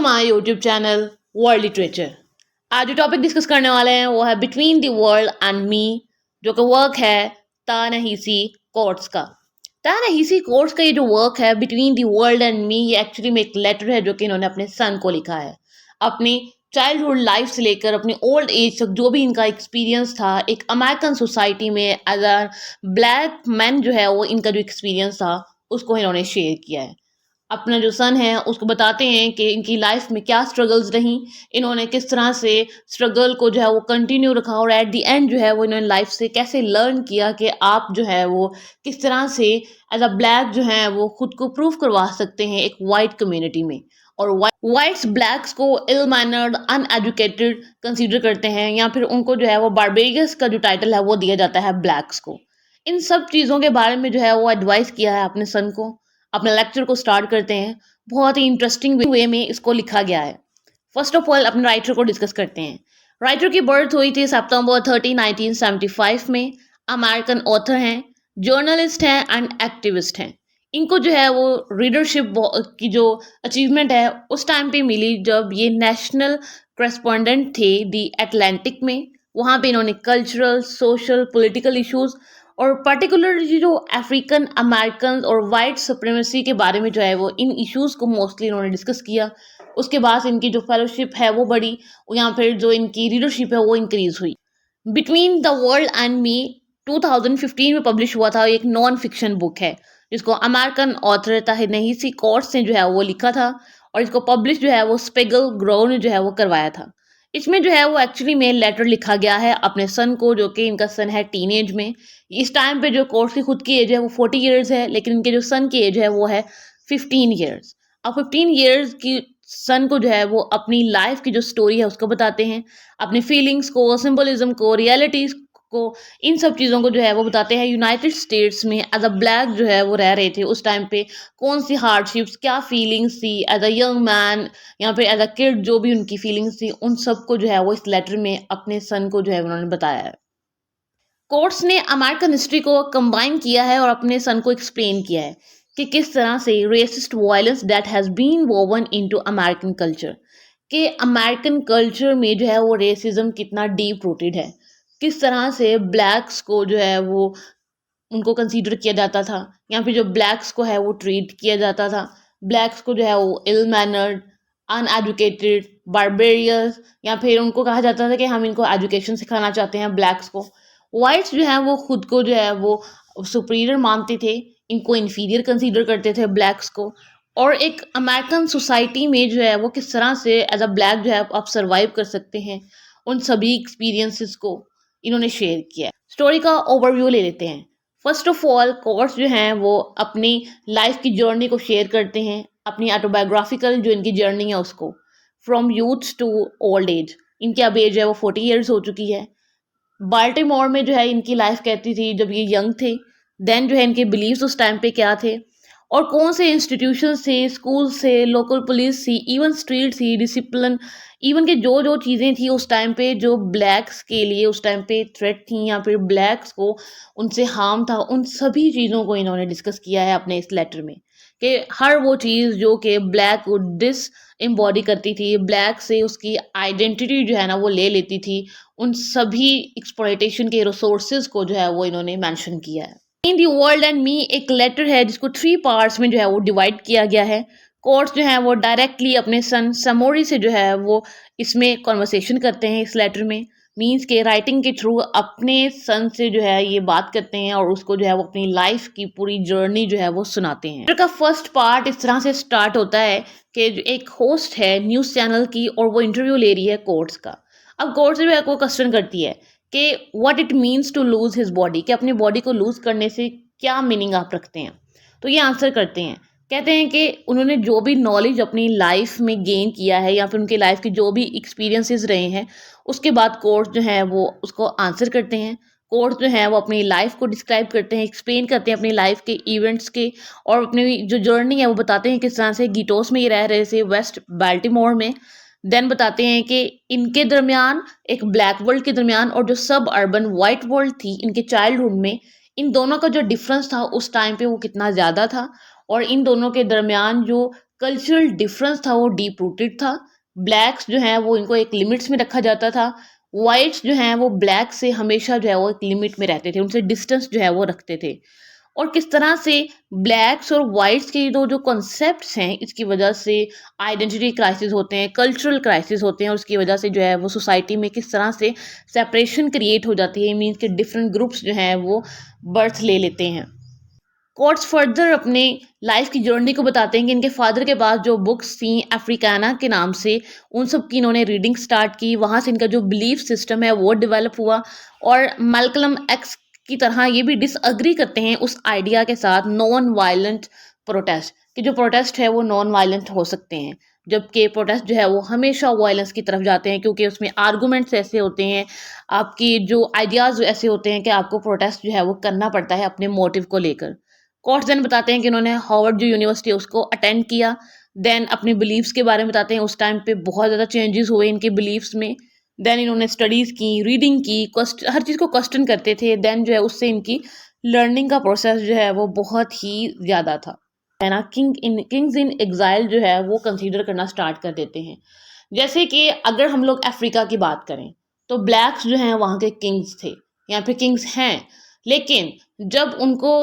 To my YouTube channel world literature. आज जो topic discuss करने वाले हैं वो है between the world and me, जो कि वर्क है ता-नहीसी कोट्स का। ता-नहीसी कोट्स का ये जो वर्क है बिटवीन द वर्ल्ड एंड मी, ये एक्चुअली में एक लेटर है जो कि इन्होंने अपने सन को लिखा है। अपनी चाइल्डहुड लाइफ से लेकर अपनी ओल्ड एज तक जो भी इनका एक्सपीरियंस था एक अमेरिकन सोसाइटी में एज अ ब्लैक मैन, जो है वो इनका जो एक्सपीरियंस था उसको इन्होंने शेयर किया है। अपना जो सन है उसको बताते हैं कि इनकी लाइफ में क्या स्ट्रगल्स रहीं, इन्होंने किस तरह से स्ट्रगल को जो है वो कंटिन्यू रखा और एट द एंड जो है वो इन्होंने लाइफ से कैसे लर्न किया कि आप जो है वो किस तरह से एज अ ब्लैक जो है वो खुद को प्रूव करवा सकते हैं एक वाइट कम्युनिटी में। और वाइट्स ब्लैक्स को इल मैनर्ड अनएजुकेटेड कंसीडर करते हैं, या फिर उनको जो है वो बारबेरियस का जो टाइटल है वो दिया जाता है ब्लैक्स को। इन सब चीज़ों के बारे में जो है वो एडवाइस किया है अपने सन को। अपने लेक्चर को स्टार्ट करते हैं। बहुत ही इंटरेस्टिंग वे में इसको लिखा गया है। फर्स्ट ऑफ ऑल अपने राइटर को डिस्कस करते हैं। राइटर की बर्थ हुई थी सितंबर 30, 1975 में। अमेरिकन ऑथर हैं, जर्नलिस्ट हैं एंड एक्टिविस्ट हैं। इनको जो है वो रीडरशिप की जो अचीवमेंट है उस टाइम पे मिली जब ये नेशनल करेस्पॉन्डेंट थे दी एटलांटिक में। वहाँ पे इन्होंने कल्चरल, सोशल, पॉलिटिकल इश्यूज और पर्टिकुलरली जो अफ्रीकन अमेरिकन और वाइट सुप्रीमेसी के बारे में जो है वो इन इश्यूज़ को मोस्टली इन्होंने डिस्कस किया। उसके बाद इनकी जो फेलोशिप है वो बढ़ी, या फिर जो इनकी रीडरशिप है वो इंक्रीज हुई। बिटवीन द वर्ल्ड एंड मी 2015 में पब्लिश हुआ था। एक नॉन फिक्शन बुक है जिसको अमेरिकन ऑथर ता-नहीसी कोट्स ने जो है वो लिखा था, और इसको पब्लिश जो है वो स्पेगल ग्रो ने जो है वो करवाया था। इसमें जो है वो एक्चुअली में लेटर लिखा गया है अपने सन को, जो कि इनका सन है टीनेज में। इस टाइम पे जो कोर्स की खुद की एज है वो 40 ईयर्स है, लेकिन इनके जो सन की एज है वो है 15 ईयर्स। अब 15 ईयर्स की सन को जो है वो अपनी लाइफ की जो स्टोरी है उसको बताते हैं, अपनी फीलिंग्स को, सिंबलिज्म को, रियलिटीज को, इन सब चीज़ों को जो है वो बताते हैं। यूनाइटेड स्टेट्स में एज अ ब्लैक जो है वो रह रहे थे उस टाइम पे, कौन सी हार्डशिप्स, क्या फीलिंग्स थी एज अ यंग मैन या फिर एज अ किड, जो भी उनकी फीलिंग्स थी उन सब को जो है वो इस लेटर में अपने सन को जो है उन्होंने बताया है। कोट्स ने अमेरिकन हिस्ट्री को कंबाइन किया है और अपने सन को एक्सप्लेन किया है कि किस तरह से racist violence that has been woven into American culture, कि अमेरिकन कल्चर में जो है वो रेसिज्म कितना डीप रूटेड है, किस तरह से ब्लैक्स को जो है वो उनको कंसीडर किया जाता था, या फिर जो ब्लैक्स को है वो ट्रीट किया जाता था। ब्लैक्स को जो है वो इल मैनर्ड, अनएजुकेटेड, बारबेरियस, या फिर उनको कहा जाता था कि हम इनको एजुकेशन सिखाना चाहते हैं ब्लैक्स को। वाइट्स जो है वो खुद को जो है वो सुपीरियर मानते थे, इनको इन्फीरियर कंसीडर करते थे ब्लैक्स को। और एक अमेरिकन सोसाइटी में जो है वो किस तरह से एज अ ब्लैक जो है आप सर्वाइव कर सकते हैं, उन सभी एक्सपीरियंसेस को इन्होंने शेयर किया है। स्टोरी का ओवरव्यू ले लेते हैं। फर्स्ट ऑफ ऑल कोट्स जो हैं वो अपनी लाइफ की जर्नी को शेयर करते हैं, अपनी ऑटोबायोग्राफिकल जो इनकी जर्नी है उसको, from youth to old age. इनकी अब एज है वो 40 ईयर्स हो चुकी है। बाल्टीमोर में जो है इनकी लाइफ कहती थी जब ये यंग थे, देन जो है इनके बिलीव्स उस टाइम पे क्या थे, और कौन से इंस्टीट्यूशंस थे, स्कूल से, लोकल पुलिस थी, इवन स्ट्रीट थी, डिसिप्लिन, इवन के जो जो चीज़ें थी उस टाइम पे जो ब्लैक्स के लिए उस टाइम पे थ्रेट थी, या फिर ब्लैक्स को उनसे हार्म था, उन सभी चीज़ों को इन्होंने डिस्कस किया है अपने इस लेटर में। कि हर वो चीज़ जो कि ब्लैक को डिस एम्बॉडी करती थी, ब्लैक से उसकी आइडेंटिटी जो है ना वो ले लेती थी, उन सभी एक्सप्लॉयटेशन के रिसोर्सेज को जो है वो इन्होंने मेंशन किया है। इन दी वर्ल्ड एंड मी एक लेटर है जिसको 3 पार्ट्स में जो है वो डिवाइड किया गया है। कोट्स जो है वो डायरेक्टली अपने सन समोरी से जो है वो इसमें कॉन्वर्सेशन करते हैं इस लेटर में, मीन्स के राइटिंग के थ्रू अपने सन से जो है ये बात करते हैं और उसको जो है वो अपनी लाइफ की पूरी जर्नी जो है वो सुनाते हैं। लेटर का फर्स्ट पार्ट इस तरह से स्टार्ट होता है कि एक होस्ट है न्यूज़ चैनल की और वो इंटरव्यू ले रही है कोट्स का। अब कोट्स जो है वो क्वेश्चन करती है कि what it means to lose his body, कि अपनी बॉडी को लूज करने से क्या मीनिंग आप रखते हैं। तो ये आंसर करते हैं, कहते हैं कि उन्होंने जो भी नॉलेज अपनी लाइफ में गेन किया है या फिर उनकी लाइफ के जो भी एक्सपीरियंसेस रहे हैं, उसके बाद कोट्स जो है वो उसको आंसर करते हैं। कोट्स जो है वो अपनी लाइफ को डिस्क्राइब करते हैं, एक्सप्लेन करते हैं अपनी लाइफ के इवेंट्स के, और अपनी जो जर्नी है वो बताते हैं किस तरह से गीटोस में ये रह रहे थे वेस्ट बाल्टीमोर में। देन बताते हैं कि इनके दरमियान, एक ब्लैक वर्ल्ड के दरमियान और जो सब अर्बन वाइट वर्ल्ड थी इनके चाइल्डहुड में, इन दोनों का जो डिफरेंस था उस टाइम पे वो कितना ज़्यादा था, और इन दोनों के दरमियान जो कल्चरल डिफरेंस था वो डीप रूटेड था। ब्लैक्स जो हैं वो इनको एक लिमिट्स में रखा जाता था। वाइट्स जो हैं वो ब्लैक से हमेशा जो है वो एक लिमिट में रहते थे, उनसे डिस्टेंस जो है वो रखते थे। और किस तरह से ब्लैक्स और वाइट्स के दो जो कॉन्सेप्ट्स हैं, इसकी वजह से आइडेंटिटी क्राइसिस होते हैं, कल्चरल क्राइसिस होते हैं, और उसकी वजह से जो है वो सोसाइटी में किस तरह से सेपरेशन क्रिएट हो जाती है। मीन्स के डिफरेंट ग्रुप्स जो हैं वो बर्थ ले लेते हैं। कोट्स फर्दर अपने लाइफ की जर्नी को बताते हैं कि इनके फादर के पास जो बुक्स थी अफ्रीकाना के नाम से, उन सब की इन्होंने रीडिंग स्टार्ट की। वहाँ से इनका जो बिलीफ सिस्टम है वो डेवलप हुआ। और मैल्कलम एक्स की तरह ये भी डिसअग्री करते हैं उस आइडिया के साथ नॉन वायलेंट प्रोटेस्ट, कि जो प्रोटेस्ट है वो नॉन वायलेंट हो सकते हैं, जबकि प्रोटेस्ट जो है वो हमेशा वायलेंस की तरफ जाते हैं, क्योंकि उसमें आर्गूमेंट्स ऐसे होते हैं, आपकी जो आइडियाज़ ऐसे होते हैं कि आपको प्रोटेस्ट जो है वो करना पड़ता है अपने मोटिव को लेकर। कोट्स देन बताते हैं कि इन्होंने हार्वर्ड जो यूनिवर्सिटी है उसको अटेंड किया। देन अपने बिलीव्स के बारे में बताते हैं, उस टाइम पे बहुत ज़्यादा चेंजेस हुए इनके बिलीव्स में। देन इन्होंने स्टडीज़ की, रीडिंग की, हर चीज़ को क्वेश्चन करते थे। देन जो है उससे इनकी लर्निंग का प्रोसेस जो है वो बहुत ही ज़्यादा था, है ना। किंग्स इन एग्जाइल जो है वो कंसीडर करना स्टार्ट कर देते हैं। जैसे कि अगर हम लोग अफ्रीका की बात करें तो ब्लैक्स जो हैं वहाँ के किंग्स थे, या फिर किंग्स हैं। लेकिन जब उनको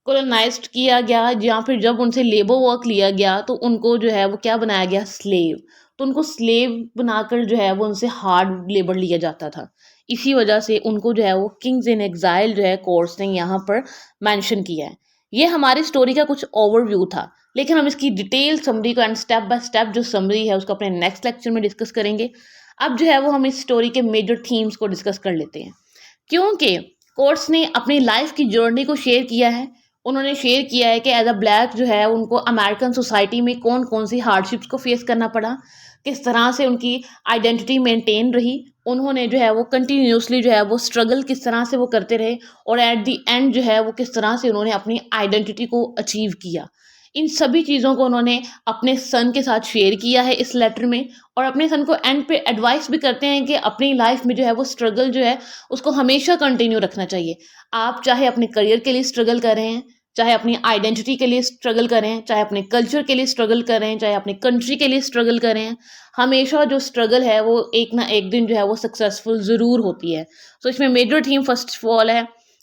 कॉलोनाइज्ड किया गया, या फिर जब उनसे लेबर वर्क लिया गया, तो उनको जो है वो क्या बनाया गया, स्लेव। तो उनको स्लेव बनाकर जो है वो उनसे हार्ड लेबर लिया जाता था। इसी वजह से उनको जो है वो किंग्स इन एग्जाइल जो है कोर्स ने यहाँ पर मेंशन किया है। ये हमारी स्टोरी का कुछ ओवरव्यू था, लेकिन हम इसकी डिटेल समरी को एंड स्टेप बाय स्टेप जो समरी है उसको अपने नेक्स्ट लेक्चर में डिस्कस करेंगे। अब जो है वो हम इस स्टोरी के मेजर थीम्स को डिस्कस कर लेते हैं, क्योंकि कोर्स ने अपनी लाइफ की जर्नी को शेयर किया है। उन्होंने शेयर किया है कि एज अ ब्लैक जो है उनको अमेरिकन सोसाइटी में कौन कौन सी हार्डशिप्स को फेस करना पड़ा, किस तरह से उनकी आइडेंटिटी मेंटेन रही, उन्होंने जो है वो कंटिन्यूसली जो है वो स्ट्रगल किस तरह से वो करते रहे, और एट द एंड जो है वो किस तरह से उन्होंने अपनी आइडेंटिटी को अचीव किया। इन सभी चीज़ों को उन्होंने अपने सन के साथ शेयर किया है इस लेटर में। और अपने सन को एंड पे एडवाइस भी करते हैं कि अपनी लाइफ में जो है वो स्ट्रगल जो है उसको हमेशा कंटिन्यू रखना चाहिए। आप चाहे अपने करियर के लिए स्ट्रगल कर रहे हैं, चाहे अपनी आइडेंटिटी के लिए स्ट्रगल करें, चाहे अपने कल्चर के लिए स्ट्रगल करें, चाहे अपनी कंट्री के लिए स्ट्रगल करें, हमेशा जो स्ट्रगल है वो एक ना एक दिन जो है वो सक्सेसफुल ज़रूर होती है। तो इसमें major theme first of all है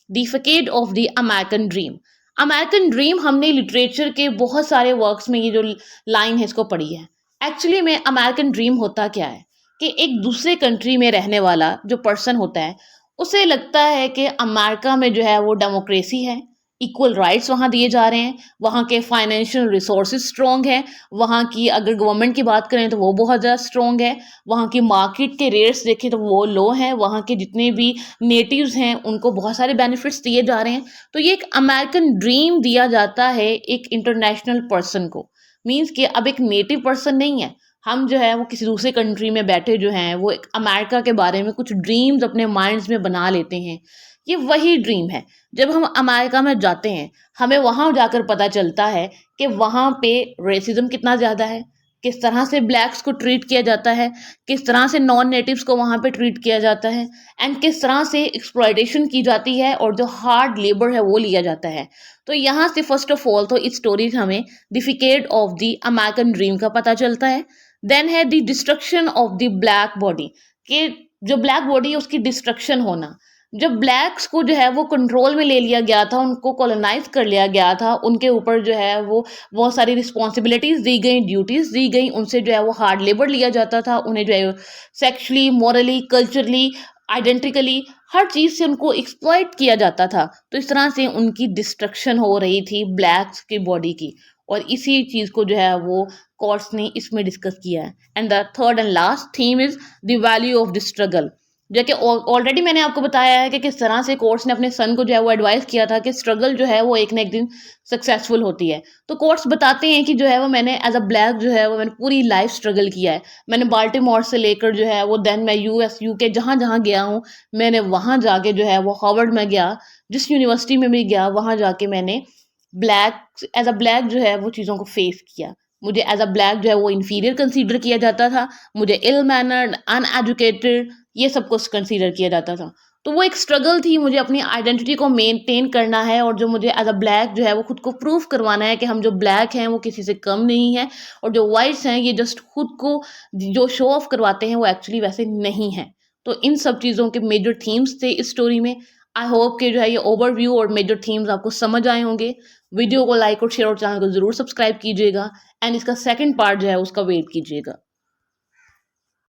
the façade of the American dream. American dream हमने लिटरेचर के बहुत सारे वर्क्स में ये जो लाइन है इसको पढ़ी है। एक्चुअली में अमेरिकन ड्रीम होता क्या है कि एक दूसरे कंट्री में रहने वाला जो पर्सन होता है उसे लगता है कि अमेरिका में जो है वो डेमोक्रेसी है, इक्वल राइट्स वहाँ दिए जा रहे हैं, वहाँ के फाइनेंशियल रिसोर्सेज स्ट्रॉन्ग है, वहाँ की अगर गवर्नमेंट की बात करें तो वो बहुत ज़्यादा स्ट्रॉन्ग है, वहाँ की मार्केट के रेट्स देखें तो वो लो हैं, वहाँ के जितने भी नेटिव्स हैं उनको बहुत सारे बेनिफिट्स दिए जा रहे हैं। तो ये एक अमेरिकन ड्रीम दिया जाता है एक इंटरनेशनल पर्सन को। मीन्स कि अब एक नेटिव पर्सन नहीं है, हम जो है वो किसी दूसरे कंट्री में बैठे जो हैं वो एक अमेरिका के बारे में कुछ ड्रीम्स अपने माइंड्स में बना लेते हैं। ये वही ड्रीम है। जब हम अमेरिका में जाते हैं हमें वहाँ जाकर पता चलता है कि वहाँ पे रेसिज्म कितना ज़्यादा है, किस तरह से ब्लैक्स को ट्रीट किया जाता है, किस तरह से नॉन नेटिव्स को वहाँ पे ट्रीट किया जाता है, एंड किस तरह से एक्सप्लॉयटेशन की जाती है और जो हार्ड लेबर है वो लिया जाता है। तो यहाँ से फर्स्ट ऑफ ऑल तो इस स्टोरी से हमें the façade of the American dream का पता चलता है। देन है the destruction of the black body, कि जो ब्लैक बॉडी है उसकी डिस्ट्रक्शन होना। जब ब्लैक्स को जो है वो कंट्रोल में ले लिया गया था, उनको कॉलोनाइज कर लिया गया था, उनके ऊपर जो है वो बहुत सारी रिस्पॉन्सिबिलिटीज़ दी गई, ड्यूटीज़ दी गई, उनसे जो है वो हार्ड लेबर लिया जाता था, उन्हें जो है सेक्सुअली, मॉरली, कल्चरली, आइडेंटिकली हर चीज़ से उनको एक्सप्लॉइट किया जाता था। तो इस तरह से उनकी डिस्ट्रक्शन हो रही थी ब्लैक्स की बॉडी की, और इसी चीज़ को जो है वो कोर्स ने इसमें डिस्कस किया है। And the third and last theme is the value of the struggle. जो कि ऑलरेडी मैंने आपको बताया है कि किस तरह से कोर्स ने अपने सन को जो है वो एडवाइस किया था कि स्ट्रगल जो है वो एक ना एक दिन सक्सेसफुल होती है। तो कोर्स बताते हैं कि जो है वो मैंने एज अ ब्लैक जो है वो मैंने पूरी लाइफ स्ट्रगल किया है। मैंने बाल्टीमोर से लेकर जो है वो देन मैं यूएस यूके जहाँ जहाँ गया हूँ, मैंने वहाँ जाके जो है वो हार्वर्ड में गया, जिस यूनिवर्सिटी में भी गया वहाँ जाके मैंने ब्लैक एज अ ब्लैक जो है वो चीज़ों को फेस किया। मुझे एज अ ब्लैक जो है वो इन्फीरियर कंसीडर किया जाता था, मुझे इल मैनर्ड, अनएजुकेटेड, ये सब कुछ कंसीडर किया जाता था। तो वो एक स्ट्रगल थी, मुझे अपनी आइडेंटिटी को मेंटेन करना है और जो मुझे एज़ अ ब्लैक जो है वो खुद को प्रूव करवाना है कि हम जो ब्लैक हैं वो किसी से कम नहीं है और जो व्हाइट्स हैं ये जस्ट खुद को जो शो ऑफ करवाते हैं वो एक्चुअली वैसे नहीं हैं। तो इन सब चीज़ों के मेजर थीम्स थे इस स्टोरी में। आई होप कि जो है ये ओवरव्यू और मेजर थीम्स आपको समझ आए होंगे। वीडियो को लाइक और शेयर और चैनल को ज़रूर सब्सक्राइब कीजिएगा एंड इसका सेकंड पार्ट जो है उसका वेट कीजिएगा।